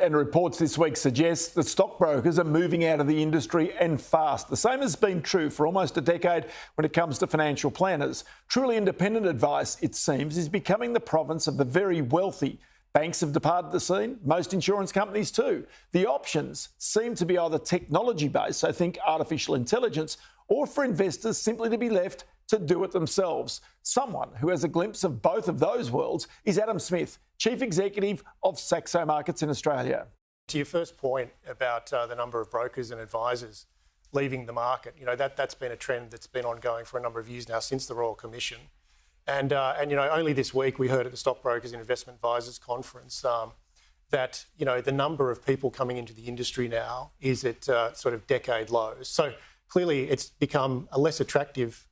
And reports this week suggest that stockbrokers are moving out of the industry and fast. The same has been true for almost a decade when it comes to financial planners. Truly independent advice, it seems, is becoming the province of the very wealthy. Banks have departed the scene, most insurance companies too. The options seem to be either technology-based, so think artificial intelligence, or for investors simply to be left to do it themselves. Someone who has a glimpse of both of those worlds is Adam Smith, Chief Executive of Saxo Markets in Australia. To your first point about the number of brokers and advisors leaving the market, that's been a trend that's been ongoing for a number of years now since the Royal Commission. And only this week we heard at the Stockbrokers and Investment Advisors Conference that, the number of people coming into the industry now is at sort of decade lows. So clearly it's become a less attractive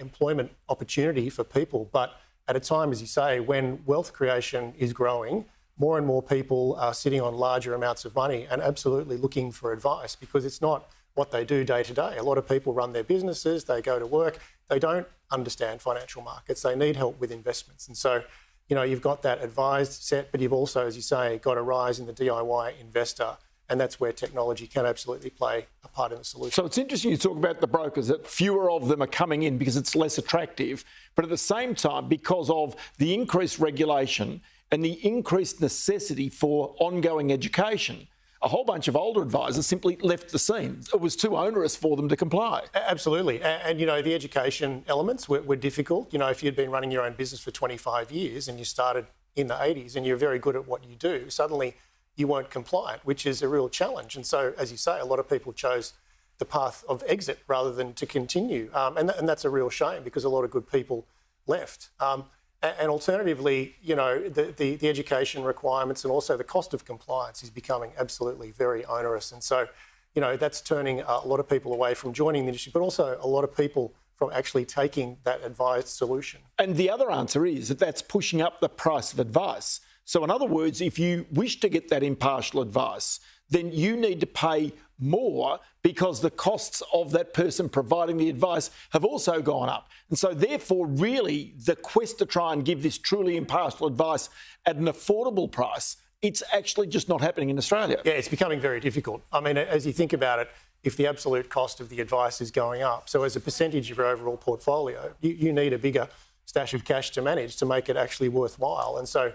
employment opportunity for people, but at a time, as you say, when wealth creation is growing, more and more people are sitting on larger amounts of money and absolutely looking for advice because it's not what they do day to day. A lot of people run their businesses, they go to work, they don't understand financial markets, they need help with investments. And so, you've got that advised set, but you've also, as you say, got a rise in the DIY investor. And that's where technology can absolutely play a part in the solution. So it's interesting you talk about the brokers, that fewer of them are coming in because it's less attractive. But at the same time, because of the increased regulation and the increased necessity for ongoing education, a whole bunch of older advisors simply left the scene. It was too onerous for them to comply. Absolutely. And the education elements were difficult. If you'd been running your own business for 25 years and you started in the 80s and you're very good at what you do, suddenly you weren't compliant, which is a real challenge. And so, as you say, a lot of people chose the path of exit rather than to continue. And that's a real shame because a lot of good people left. And alternatively, the education requirements and also the cost of compliance is becoming absolutely very onerous. And so, that's turning a lot of people away from joining the industry, but also a lot of people from actually taking that advised solution. And the other answer is that that's pushing up the price of advice. So in other words, if you wish to get that impartial advice, then you need to pay more because the costs of that person providing the advice have also gone up. And so therefore, really, the quest to try and give this truly impartial advice at an affordable price, it's actually just not happening in Australia. Yeah, it's becoming very difficult. I mean, as you think about it, if the absolute cost of the advice is going up, so as a percentage of your overall portfolio, you need a bigger stash of cash to manage to make it actually worthwhile. And so,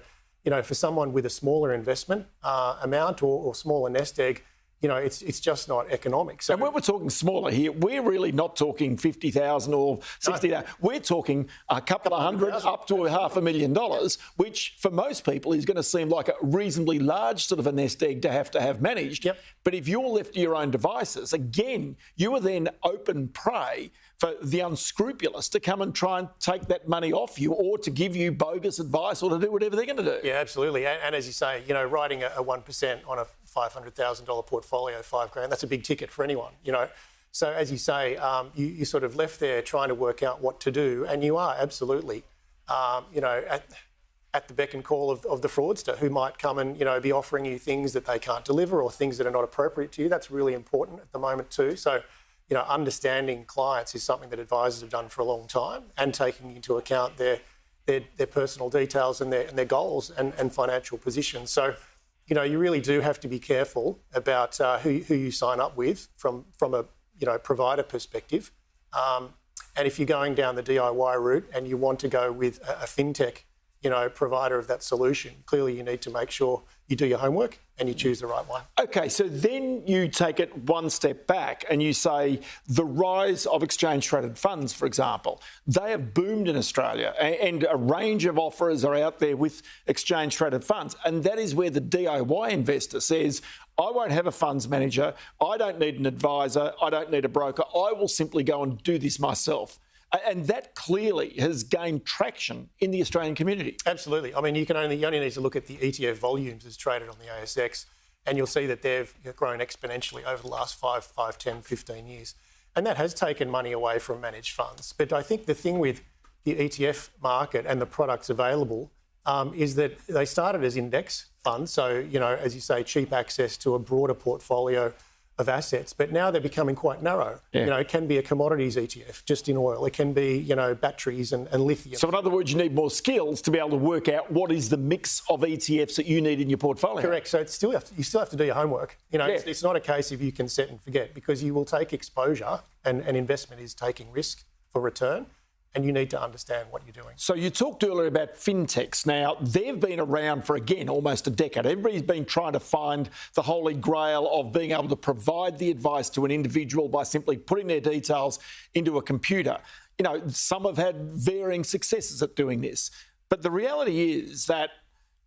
for someone with a smaller investment amount or smaller nest egg, it's just not economic. So, and when we're talking smaller here, we're really not talking 50,000 or 60,000. No. We're talking a couple of hundred up to $500,000, which for most people is going to seem like a reasonably large sort of a nest egg to have managed. Yep. But if you're left to your own devices, again, you are then open prey for the unscrupulous to come and try and take that money off you or to give you bogus advice or to do whatever they're going to do. Yeah, absolutely. And as you say, writing a 1% on a $500,000 portfolio, $5,000, that's a big ticket for anyone, So as you say, you sort of left there trying to work out what to do, and you are absolutely, at the beck and call of the fraudster who might come and, be offering you things that they can't deliver or things that are not appropriate to you. That's really important at the moment too. So, understanding clients is something that advisors have done for a long time, and taking into account their personal details and their goals and financial positions. So, you really do have to be careful about who you sign up with from a provider perspective. And if you're going down the DIY route and you want to go with a fintech, provider of that solution, clearly you need to make sure you do your homework and you choose the right one. Okay, so then you take it one step back and you say the rise of exchange-traded funds, for example, they have boomed in Australia and a range of offers are out there with exchange-traded funds. And that is where the DIY investor says, I won't have a funds manager, I don't need an advisor, I don't need a broker, I will simply go and do this myself. And that clearly has gained traction in the Australian community. Absolutely. I mean, you only need to look at the ETF volumes as traded on the ASX, and you'll see that they've grown exponentially over the last 5, 10, 15 years. And that has taken money away from managed funds. But I think the thing with the ETF market and the products available is that they started as index funds. So, as you say, cheap access to a broader portfolio of assets, but now they're becoming quite narrow. Yeah. It can be a commodities ETF just in oil. It can be, batteries and lithium. So in other words, you need more skills to be able to work out what is the mix of ETFs that you need in your portfolio. Correct. So you still have to do your homework. It's not a case of you can set and forget, because you will take exposure, and investment is taking risk for return. And you need to understand what you're doing. So you talked earlier about Fintechs. Now, they've been around for, again, almost a decade. Everybody's been trying to find the holy grail of being able to provide the advice to an individual by simply putting their details into a computer. Some have had varying successes at doing this. But the reality is that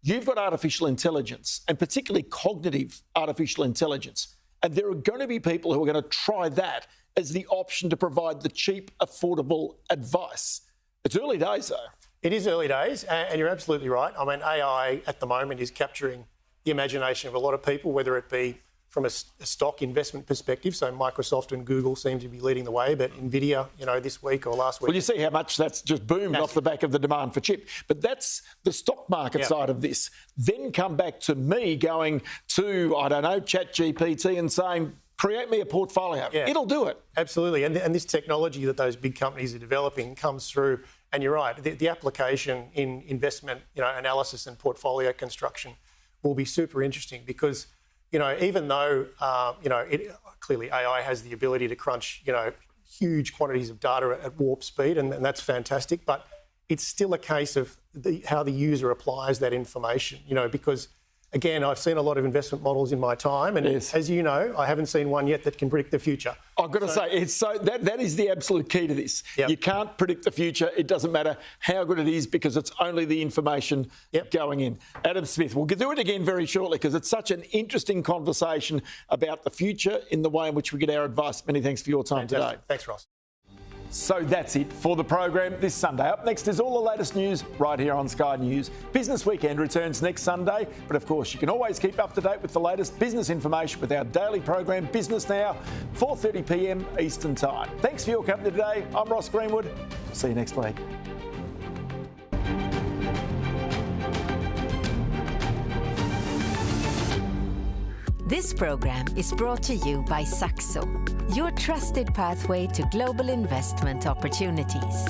you've got artificial intelligence, and particularly cognitive artificial intelligence. And there are going to be people who are going to try that as the option to provide the cheap, affordable advice. It's early days, though. It is early days, and you're absolutely right. I mean, AI at the moment is capturing the imagination of a lot of people, whether it be from a stock investment perspective. So Microsoft and Google seem to be leading the way, but Nvidia, this week or last week. Well, you see how much that's just boomed off the back of the demand for chip. But that's the stock market side of this. Then come back to me going to, ChatGPT and saying, create me a portfolio. Yeah. It'll do it. Absolutely. And this technology that those big companies are developing comes through, and you're right, the application in investment, analysis and portfolio construction will be super interesting, because, even though, clearly AI has the ability to crunch, huge quantities of data at warp speed, and that's fantastic, but it's still a case of how the user applies that information, because, again, I've seen a lot of investment models in my time, and as you know, I haven't seen one yet that can predict the future. I've got to say, that is the absolute key to this. Yep. You can't predict the future. It doesn't matter how good it is, because it's only the information going in. Adam Smith, we'll do it again very shortly, because it's such an interesting conversation about the future in the way in which we get our advice. Many thanks for your time today. Thanks, Ross. So that's it for the program this Sunday. Up next is all the latest news right here on Sky News. Business Weekend returns next Sunday, but of course you can always keep up to date with the latest business information with our daily program, Business Now, 4:30 p.m. Eastern Time. Thanks for your company today. I'm Ross Greenwood. See you next week. This program is brought to you by Saxo, your trusted pathway to global investment opportunities.